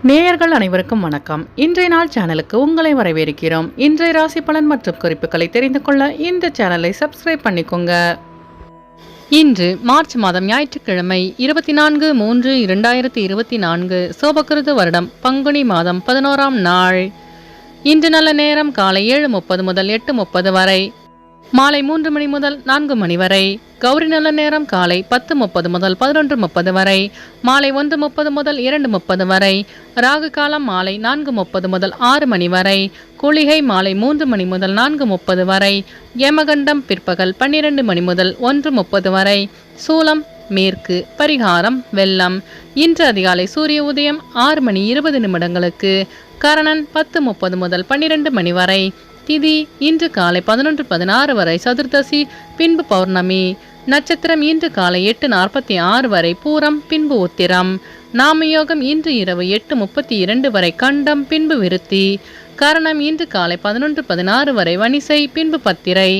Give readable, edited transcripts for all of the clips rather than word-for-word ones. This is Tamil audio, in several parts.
நேயர்கள் அனைவருக்கும் வணக்கம். இன்றைய நாள் சேனலுக்கு உங்களை வரவேற்கிறோம். இன்றைய ராசி பலன் மற்றும் குறிப்புகளை தெரிந்து கொள்ள இந்த சேனலை சப்ஸ்கிரைப் பண்ணிக்கோங்க. இன்று மார்ச் மாதம் ஞாயிற்றுக்கிழமை 24/3/2024 சோபகிருது வருடம் பங்குனி மாதம் 11ஆம் நாள். இன்று நல்ல நேரம் காலை 7:30 முதல் 8:30 வரை, மாலை 3 மணி முதல் 4 மணி வரை. கௌரி நல்ல நேரம் காலை 10:30 முதல் 11:30 வரை, மாலை 1:30 முதல் 2:30 வரை. ராகு காலம் மாலை 4:30 முதல் 6 மணி வரை. குளிகை மாலை 3 மணி முதல் 4:30 வரை. யமகண்டம் பிற்பகல் 12 மணி முதல் 1:30 வரை. சூலம் மேற்கு. பரிகாரம் வெள்ளம். இன்று அதிகாலை சூரிய உதயம் 6:20 கரணன் 10:30 முதல் 12 மணி வரை. திதி இன்று காலை 11:16 வரை சதுர்தசி, பின்பு பௌர்ணமி. நட்சத்திரம் இன்று காலை 8:46 வரை பூரம், பின்பு உத்திரம். நாமயோகம் இன்று இரவு 8:32 வரை கண்டம், பின்பு விருத்தி. கரணம் இன்று காலை 11:16 வரை வணிசை, பின்பு பத்திரை.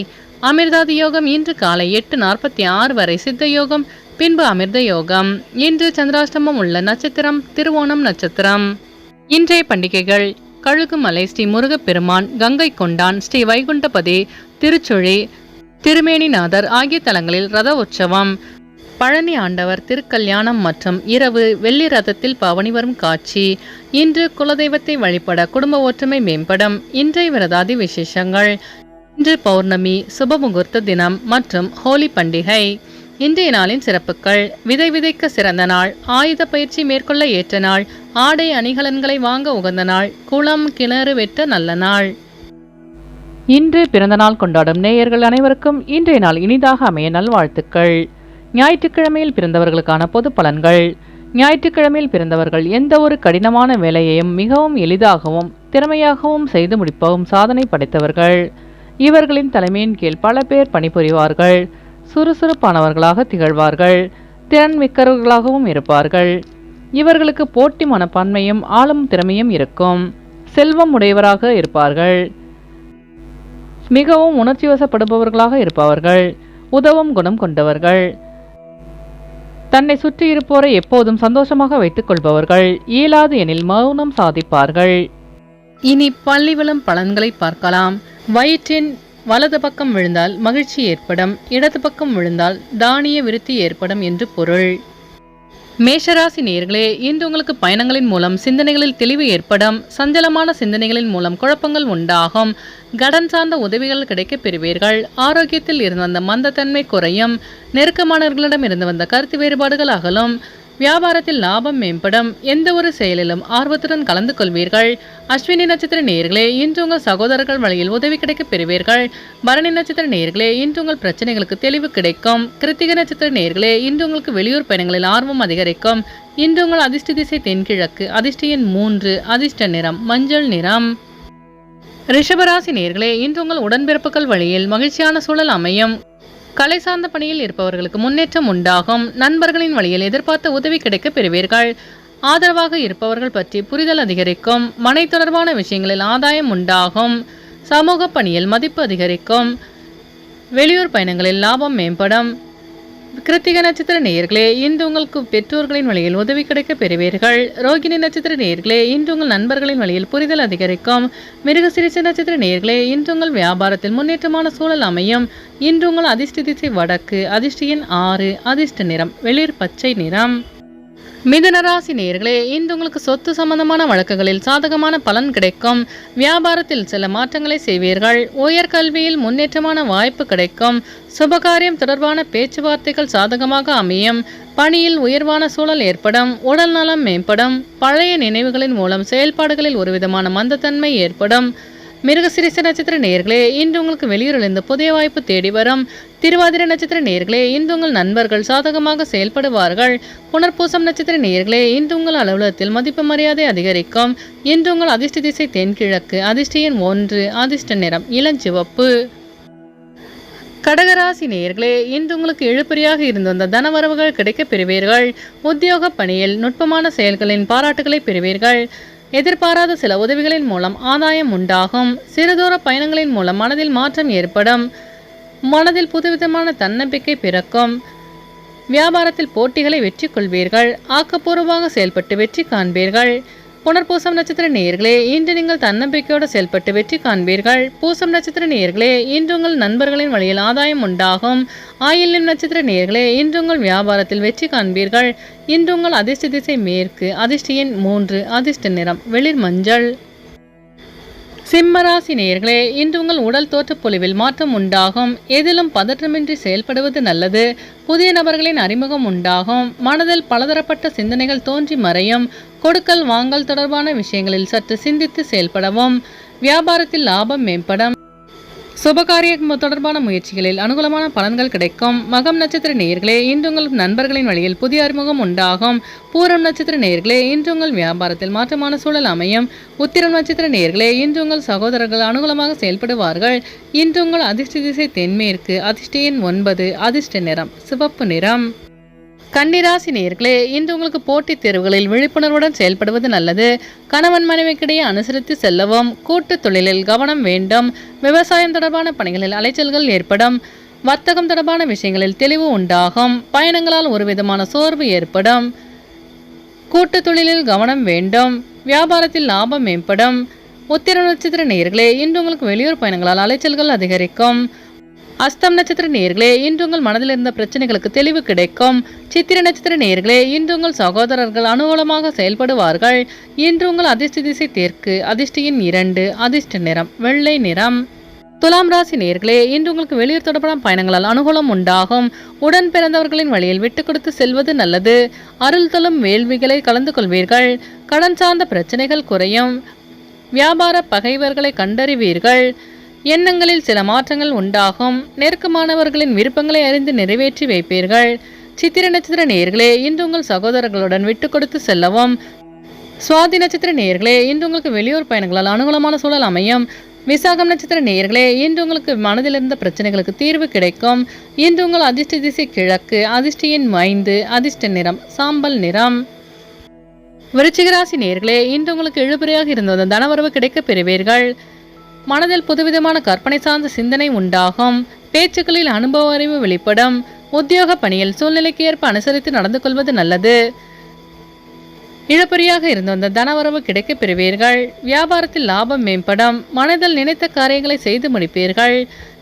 அமிர்தாதி யோகம் இன்று காலை 8:46 வரை சித்த யோகம், பின்பு அமிர்த யோகம். இன்று சந்திராஷ்டமம் உள்ள நட்சத்திரம் திருவோணம் நட்சத்திரம். இன்றைய பண்டிகைகள்: கழுகுமலை ஸ்ரீ முருகப்பெருமான், கங்கை கொண்டான், ஸ்ரீ வைகுண்டபதி, திருச்சுழி, திருமேனிநாதர் ஆகிய தலங்களில் ரத உற்சவம். பழனி ஆண்டவர் திருக்கல்யாணம் மற்றும் இரவு வெள்ளி ரதத்தில் பவனி வரும் காட்சி. இன்று குலதெய்வத்தை வழிபட குடும்ப ஒற்றுமை மேம்படும். இன்றைய விரதாதி விசேஷங்கள்: இன்று பௌர்ணமி, சுபமுகூர்த்த தினம் மற்றும் ஹோலி பண்டிகை. இன்றைய நாளின் சிறப்புகள்: விதை விதைக்க சிறந்த நாள், ஆயுத பயிற்சி மேற்கொள்ள ஏற்ற நாள், ஆடை அணிகலன்களை வாங்க உகந்த நாள், குளம் கிணறு வெட்ட நல்ல நாள். இன்று பிறந்த நாள் கொண்டாடும் நேயர்கள் அனைவருக்கும் இன்றைய நாள் இனிதாக அமைய நல்வாழ்த்துக்கள். ஞாயிற்றுக்கிழமையில் பிறந்தவர்களுக்கான பொது பலன்கள். ஞாயிற்றுக்கிழமையில் பிறந்தவர்கள் எந்த ஒரு கடினமான வேலையையும் மிகவும் எளிதாகவும் திறமையாகவும் செய்து முடிப்பவும் சாதனை படைத்தவர்கள். இவர்களின் தலைமையின் கீழ் பல பேர் பணிபுரிவார்கள். சுறுசுறுப்பானவர்களாக திகழ்வார்கள். திறன் மிக்கவர்களாகவும் இருப்பார்கள். இவர்களுக்கு போட்டி மனப்பான்மையும் ஆளும் திறமையும் இருக்கும். செல்வம் உடையவராக இருப்பார்கள். மிகவும் உணர்ச்சி வசப்படுபவர்களாக இருப்பவர்கள். உதவும் குணம் கொண்டவர்கள். தன்னை சுற்றி இருப்போரை எப்போதும் சந்தோஷமாக வைத்துக் கொள்பவர்கள். இயலாது எனில் மௌனம் சாதிப்பார்கள். இனி பள்ளி விழும் பலன்களை பார்க்கலாம். வயிற்றின் வலது பக்கம் விழுந்தால் மகிழ்ச்சி ஏற்படும், இடது பக்கம் விழுந்தால் தானிய விருத்தி ஏற்படும் என்று பொருள். மேஷராசி நேயர்களே, இன்று உங்களுக்கு பயணங்களின் மூலம் சிந்தனைகளில் தெளிவு ஏற்படும். சஞ்சலமான சிந்தனைகளின் மூலம் குழப்பங்கள் உண்டாகும். கடன் சார்ந்த உதவிகள் கிடைக்கப் பெறுவீர்கள். ஆரோக்கியத்தில் இருந்து வந்த மந்தத்தன்மை குறையும். நெருக்கமானவர்களிடம் இருந்து வந்த கருத்து வேறுபாடுகள் அகலும். வியாபாரத்தில் லாபம் மேம்படும். எந்த ஒரு செயலிலும் ஆர்வத்துடன் கலந்து கொள்வீர்கள். அஸ்வினி நட்சத்திர நேயர்களே, இன்று உங்கள் சகோதரர்கள் வழியில் உதவி கிடைக்கப் பெறுவீர்கள். பரணி நட்சத்திர நேயர்களே, இன்று உங்கள் பிரச்சனைகளுக்கு தெளிவு கிடைக்கும். கிருத்திகை நட்சத்திர நேயர்களே, இன்று உங்களுக்கு வெளியூர் பயணங்களில் ஆர்வம் அதிகரிக்கும். இன்று உங்கள் அதிர்ஷ்ட திசை தென்கிழக்கு. அதிர்ஷ்ட எண் 3. அதிர்ஷ்ட நிறம் மஞ்சள் நிறம். ரிஷபராசி நேயர்களே, இன்று உங்கள் உடன்பிறப்புகள் வழியில் மகிழ்ச்சியான சூழல் அமையும். கலை சார்ந்த பணியில் இருப்பவர்களுக்கு முன்னேற்றம் உண்டாகும். நண்பர்களின் வழியில் எதிர்பார்த்த உதவி கிடைக்க பெறுவீர்கள். ஆதரவாக இருப்பவர்கள் பற்றி புரிதல் அதிகரிக்கும். மனை தொடர்பான விஷயங்களில் ஆதாயம் உண்டாகும். சமூக பணியில் மதிப்பு அதிகரிக்கும். வெளியூர் பயணங்களில் லாபம் மேம்படும். கிருத்திகை நட்சத்திர நேயர்களே, இன்று உங்களுக்கு பெற்றோர்களின் வழியில் உதவி கிடைக்க பெறுவீர்கள். ரோகிணி நட்சத்திர நேயர்களே, இன்று உங்கள் நண்பர்களின் வழியில் புரிதல் அதிகரிக்கும். மிருகசீரிஷ நட்சத்திர நேயர்களே, இன்று உங்கள் வியாபாரத்தில் முன்னேற்றமான சூழல் அமையும். இன்று உங்கள் அதிர்ஷ்ட திசை வடக்கு. அதிர்ஷ்ட எண் 6. அதிர்ஷ்ட நிறம் வெளிர் பச்சை நிறம். மிதுனராசி நேயர்களே, இன்று உங்களுக்கு சொத்து சம்பந்தமான வழக்குகளில் சாதகமான பலன் கிடைக்கும். வியாபாரத்தில் சில மாற்றங்களை செய்வீர்கள். உயர்கல்வியில் முன்னேற்றமான வாய்ப்பு கிடைக்கும். சுபகாரியம் தொடர்பான பேச்சுவார்த்தைகள் சாதகமாக அமையும். பணியில் உயர்வான சூழல் ஏற்படும். உடல் நலம் மேம்படும். பழைய நினைவுகளின் மூலம் செயல்பாடுகளில் ஒருவிதமான மந்தத்தன்மை ஏற்படும். மிருகசீரிஷ நட்சத்திர நேயர்களே, இன்று உங்களுக்கு வெளியூரிலிருந்து புதிய வாய்ப்பு தேடி வரும். திருவாதிரை நட்சத்திர நேயர்களே, இன்று உங்கள் நண்பர்கள் சாதகமாக செயல்படுவார்கள். புனர்பூசம் நட்சத்திர நேயர்களே, இன்று உங்கள் அலுவலகத்தில் மதிப்பு மரியாதை அதிகரிக்கும். இன்று உங்கள் அதிர்ஷ்ட திசை தென்கிழக்கு. அதிர்ஷ்ட எண் 1. அதிர்ஷ்ட நிறம் இளஞ்சிவப்பு. கடகராசி நேயர்களே, இன்று உங்களுக்கு இழுபறியாக இருந்து வந்த தனவரவுகள் கிடைக்க பெறுவீர்கள். உத்தியோக பணியில் நுட்பமான செயல்களின் பாராட்டுகளை பெறுவீர்கள். எதிர்பாராத சில உதவிகளின் மூலம் ஆதாயம் உண்டாகும். சிறுதூர பயணங்களின் மூலம் மனதில் மாற்றம் ஏற்படும். மனதில் புதுவிதமான தன்னம்பிக்கை பிறக்கும். வியாபாரத்தில் போட்டிகளை வெற்றி கொள்வீர்கள். ஆக்கப்பூர்வமாக செயல்பட்டு வெற்றி காண்பீர்கள். புனர்பூசம் நட்சத்திர நேயர்களே, இன்று நீங்கள் தன்னம்பிக்கையோடு செயல்பட்டு வெற்றி காண்பீர்கள். பூசம் நட்சத்திர நேயர்களே, இன்று உங்கள் நண்பர்களின் வழியில் ஆதாயம் உண்டாகும். ஆயில்யம் நட்சத்திர நேயர்களே, இன்று உங்கள் வியாபாரத்தில் வெற்றி காண்பீர்கள். இன்று உங்கள் அதிர்ஷ்ட திசை மேற்கு, அதிர்ஷ்ட எண் 3, அதிர்ஷ்ட நிறம் வெளிர் மஞ்சள். சிம்மராசி நேயர்களே, இன்று உங்கள் உடல் தோற்ற பொலிவில் மாற்றம் உண்டாகும். எதிலும் பதற்றமின்றி செயல்படுவது நல்லது. புதிய நபர்களின் அறிமுகம் உண்டாகும். மனதில் பலதரப்பட்ட சிந்தனைகள் தோன்றி மறையும். கொடுக்கல் வாங்கல் தொடர்பான விஷயங்களில் சற்று சிந்தித்து செயல்படவும். வியாபாரத்தில் லாபம் மேம்படும். சுபகாரிய தொடர்பான முயற்சிகளில் அனுகூலமான பலன்கள் கிடைக்கும். மகம் நட்சத்திர நேயர்களே, இன்று உங்கள் நண்பர்களின் வழியில் புதிய அறிமுகம் உண்டாகும். பூரம் நட்சத்திர நேயர்களே, இன்று உங்கள் வியாபாரத்தில் மாற்றமான சூழல் அமையும். உத்திரம் நட்சத்திர நேயர்களே, இன்று உங்கள் சகோதரர்கள் அனுகூலமாக செயல்படுவார்கள். இன்று உங்கள் அதிர்ஷ்ட திசை தென்மேற்கு, அதிர்ஷ்ட எண் 9, அதிர்ஷ்ட நிறம் சிவப்பு நிறம். கன்னிராசி நேயர்களே, இன்று உங்களுக்கு போட்டித் தேர்வுகளில் விழிப்புணர்வுடன் செயல்படுவது நல்லது. கணவன் மனைவிக்கிடையே அனுசரித்து செல்லவும். கூட்டு தொழிலில் கவனம் வேண்டும். விவசாயம் தொடர்பான பணிகளில் அலைச்சல்கள் ஏற்படும். வர்த்தகம் தொடர்பான விஷயங்களில் தெளிவு உண்டாகும். பயணங்களால் ஒரு விதமான சோர்வு ஏற்படும். கூட்டு தொழிலில் கவனம் வேண்டும். வியாபாரத்தில் லாபம் மேம்படும். உத்திர நட்சத்திர நேயர்களே, இன்று உங்களுக்கு வெளியூர் பயணங்களால் அலைச்சல்கள் அதிகரிக்கும். அஸ்தம் நட்சத்திர நேயர்களே, இன்று உங்கள் மனதில் இருந்த பிரச்சனைகளுக்கு தெளிவு கிடைக்கும். சித்திர நட்சத்திர நேயர்களே, இன்று உங்கள் சகோதரர்கள் அனுகூலமாக செயல்படுவார்கள். இன்று உங்கள் அதிர்ஷ்ட திசை தெற்கு, அதிர்ஷ்ட எண் 2, அதிர்ஷ்ட நிறம் வெள்ளை நிறம். துலாம் ராசி நேயர்களே, இன்று உங்களுக்கு வெளியூர் தொடர்பான பயணங்களால் அனுகூலம் உண்டாகும். உடன் பிறந்தவர்களின் வழியில் விட்டு கொடுத்து செல்வது நல்லது. அருள் தரும் வேள்விகளை கலந்து கொள்வீர்கள். கடன் சார்ந்த பிரச்சனைகள் குறையும். வியாபார பகைவர்களை கண்டறிவீர்கள். எண்ணங்களில் சில மாற்றங்கள் உண்டாகும். நெருக்கமானவர்களின் விருப்பங்களை அறிந்து நிறைவேற்றி வைப்பீர்கள். சித்திர நட்சத்திர நேயர்களே, இன்று உங்கள் சகோதரர்களுடன் விட்டு கொடுத்து செல்லவும். சுவாதி நட்சத்திர நேயர்களே, இன்று உங்களுக்கு வெளியூர் பயணங்களால் அனுகூலமான சூழல் அமையும். விசாகம் நட்சத்திர நேயர்களே, இன்று உங்களுக்கு மனதில் இருந்த பிரச்சனைகளுக்கு தீர்வு கிடைக்கும். இன்று உங்கள் அதிர்ஷ்ட திசை கிழக்கு, அதிர்ஷ்ட எண் 5, அதிர்ஷ்ட நிறம் சாம்பல் நிறம். விருச்சிக ராசி நேயர்களே, இன்று உங்களுக்கு இழுபறியாக இருந்த தனவரவு கிடைக்க பெறுவீர்கள். மனதில் புதுவிதமான கற்பனை சார்ந்த சிந்தனை உண்டாகும். பேச்சுக்களில் அனுபவ அறிவு வெளிப்படும். உத்தியோக பணியில் சூழ்நிலைக்கு ஏற்ப அனுசரித்து நடந்து கொள்வது நல்லது. இழப்பறியாக இருந்த தனவரவு கிடைக்க பெறுவீர்கள். வியாபாரத்தில் லாபம் மேம்படும். மனதில் நினைத்த காரியங்களை செய்து முடிப்பீர்கள்.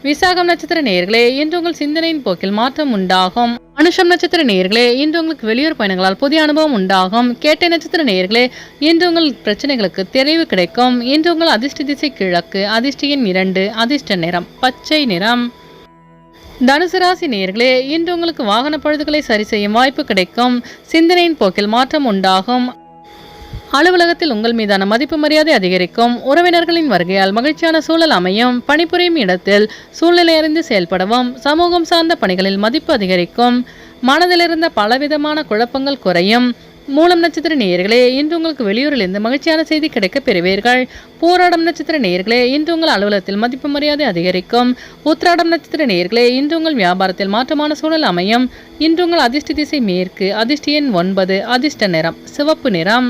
விசாகம் நட்சத்திர நேயர்களே, இன்று உங்கள் சிந்தனையின் போக்கில் மாற்றம் உண்டாகும். அனுஷம் நட்சத்திர நேயர்களே, இன்று உங்களுக்கு வெளியூர் பயணங்களால் புதிய அனுபவம் உண்டாகும். கேட்டை நட்சத்திர நேயர்களே, இன்று உங்கள் பிரச்சனைகளுக்கு தெளிவு கிடைக்கும். இன்று உங்கள் அதிர்ஷ்ட திசை கிழக்கு, அதிர்ஷ்ட எண் 2, அதிர்ஷ்ட நிறம் பச்சை நிறம். தனுசு ராசி நேயர்களே, இன்று உங்களுக்கு வாகன பழுதுகளை சரி செய்யும் வாய்ப்பு கிடைக்கும். சிந்தனையின் போக்கில் மாற்றம் உண்டாகும். அலுவலகத்தில் உங்கள் மீதான மதிப்பு மரியாதை அதிகரிக்கும். உறவினர்களின் வருகையால் மகிழ்ச்சியான சூழல் அமையும். பணிபுரியும் இடத்தில் சூழ்நிலை அறிந்து செயல்படவும். சமூகம் சார்ந்த பணிகளில் மதிப்பு அதிகரிக்கும். மனதிலிருந்த பலவிதமான குழப்பங்கள் குறையும். மூலம் நட்சத்திர நேயர்களே, இன்று உங்களுக்கு வெளியூரிலிருந்து மகிழ்ச்சியான செய்தி கிடைக்க பெறுவீர்கள். பூராடம் நட்சத்திர நேயர்களே, இன்று உங்கள் அலுவலகத்தில் மதிப்பு மரியாதை அதிகரிக்கும். உத்திராடம் நட்சத்திர நேயர்களே, இன்று உங்கள் வியாபாரத்தில் மாற்றமான சூழல் அமையும். இன்று உங்கள் அதிர்ஷ்ட திசை மேற்கு, அதிர்ஷ்ட எண் 9, அதிர்ஷ்ட நிறம் சிவப்பு நிறம்.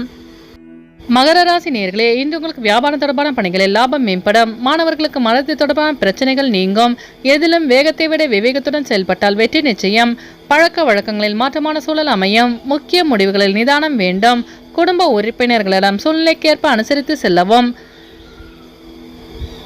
மகர ராசி நேயர்களே, இன்று உங்களுக்கு வியாபாரம் தொடர்பான பணிகளில் லாபம் மேம்படும். மாணவர்களுக்கு மனது தொடர்பான பிரச்சனைகள் நீங்கும். எதிலும் வேகத்தை விட விவேகத்துடன் செயல்பட்டால் வெற்றி நிச்சயம். பழக்க வழக்கங்களில் மாற்றமான சூழல் அமையும். முக்கிய முடிவுகளில் நிதானம் வேண்டும். குடும்ப உறுப்பினர்களிடம் சூழ்நிலைக்கேற்ப அனுசரித்து செல்லவும்.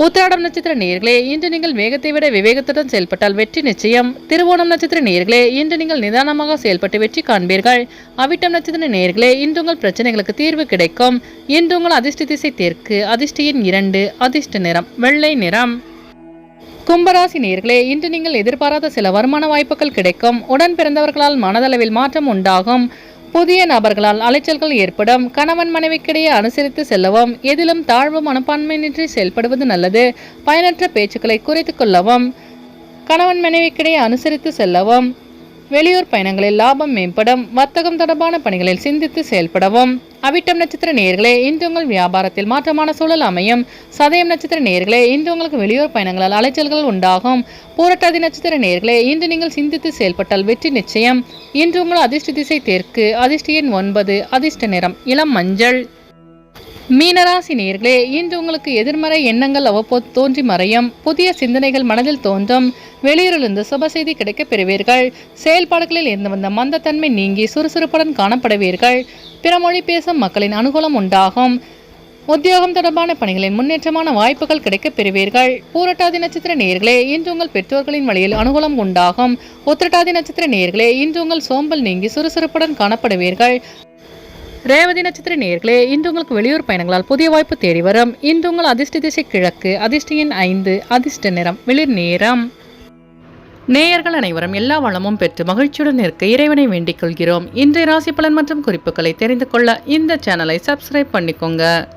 உத்திராடம் நட்சத்திர நேயர்களே, இன்று நீங்கள் வேகத்தை விட விவேகத்துடன் செயல்பட்டால் வெற்றி நிச்சயம். திருவோணம் நட்சத்திர நேயர்களே, இன்று நீங்கள் நிதானமாக செயல்பட்டு வெற்றி காண்பீர்கள். அவிட்டம் நட்சத்திர நேயர்களே, இன்று உங்கள் பிரச்சனைகளுக்கு தீர்வு கிடைக்கும். இன்று உங்கள் அதிர்ஷ்ட திசை தெற்கு, அதிர்ஷ்ட எண் 2, அதிர்ஷ்ட நிறம் வெள்ளை நிறம். கும்பராசி நேயர்களே, இன்று நீங்கள் எதிர்பாராத சில வருமான வாய்ப்புகள் கிடைக்கும். உடன் பிறந்தவர்களால் மனதளவில் மாற்றம் உண்டாகும். புதிய நபர்களால் அலைச்சல்கள் ஏற்படும். கணவன் மனைவிக்கிடையே அனுசரித்து செல்லவும். எதிலும் தாழ்வு மனப்பான்மையின்றி செயல்படுவது நல்லது. பயனற்ற பேச்சுக்களை குறைத்துக் கொள்ளவும். கணவன் மனைவிக்கிடையே அனுசரித்து செல்லவும். வெளியூர் பயணங்களில் லாபம் மேம்படும். வர்த்தகம் தொடர்பான பணிகளில் சிந்தித்து செயல்படவும். அவிட்டம் நட்சத்திர நேயர்களே, இன்று உங்கள் வியாபாரத்தில் மாற்றமான சூழல் அமையும். சதயம் நட்சத்திர நேயர்களே, இன்று உங்களுக்கு வெளியூர் பயணங்களால் அலைச்சல்கள் உண்டாகும். பூரட்டாதி நட்சத்திர நேயர்களே, இன்று நீங்கள் சிந்தித்து செயல்பட்டால் வெற்றி நிச்சயம். இன்று உங்கள் அதிர்ஷ்ட திசை தெற்கு, அதிர்ஷ்ட எண் 9, அதிர்ஷ்ட நிறம் இளம் மஞ்சள். மீனராசி நேயர்களே, இன்று உங்களுக்கு எதிர்மறை எண்ணங்கள் அவ்வப்போது தோன்றி மறையும். புதிய சிந்தனைகள் மனதில் தோன்றும். வெளியூரிலிருந்து சுப செய்தி கிடைக்கப் பெறுவீர்கள். செயல்பாடுகளில் இருந்து வந்த மந்தத்தன்மை நீங்கி சுறுசுறுப்புடன் காணப்படுவீர்கள். பிற மொழி பேசும் மக்களின் அனுகூலம் உண்டாகும். உத்தியோகம் தொடர்பான பணிகளின் முன்னேற்றமான வாய்ப்புகள் கிடைக்கப் பெறுவீர்கள். பூரட்டாதி நட்சத்திர நேயர்களே, இன்று உங்கள் பெற்றோர்களின் வழியில் அனுகூலம் உண்டாகும். உத்திரட்டாதி நட்சத்திர நேயர்களே, இன்று உங்கள் சோம்பல் நீங்கி சுறுசுறுப்புடன் காணப்படுவீர்கள். ரேவதி நட்சத்திர நேயர்களே, இன்று உங்களுக்கு வெளியூர் பயணங்களால் புதிய வாய்ப்பு தேடி வரும். இன்று உங்கள் அதிர்ஷ்ட திசை கிழக்கு, அதிர்ஷ்ட எண் 5, அதிர்ஷ்ட நிறம் வெளிர் நேரம். நேயர்கள் அனைவரும் எல்லா வளமும் பெற்று மகிழ்ச்சியுடன் இருக்க இறைவனை வேண்டிக் கொள்கிறோம். இன்றைய ராசி பலன் மற்றும் குறிப்புகளை தெரிந்து கொள்ள இந்த சேனலை சப்ஸ்கிரைப் பண்ணிக்கோங்க.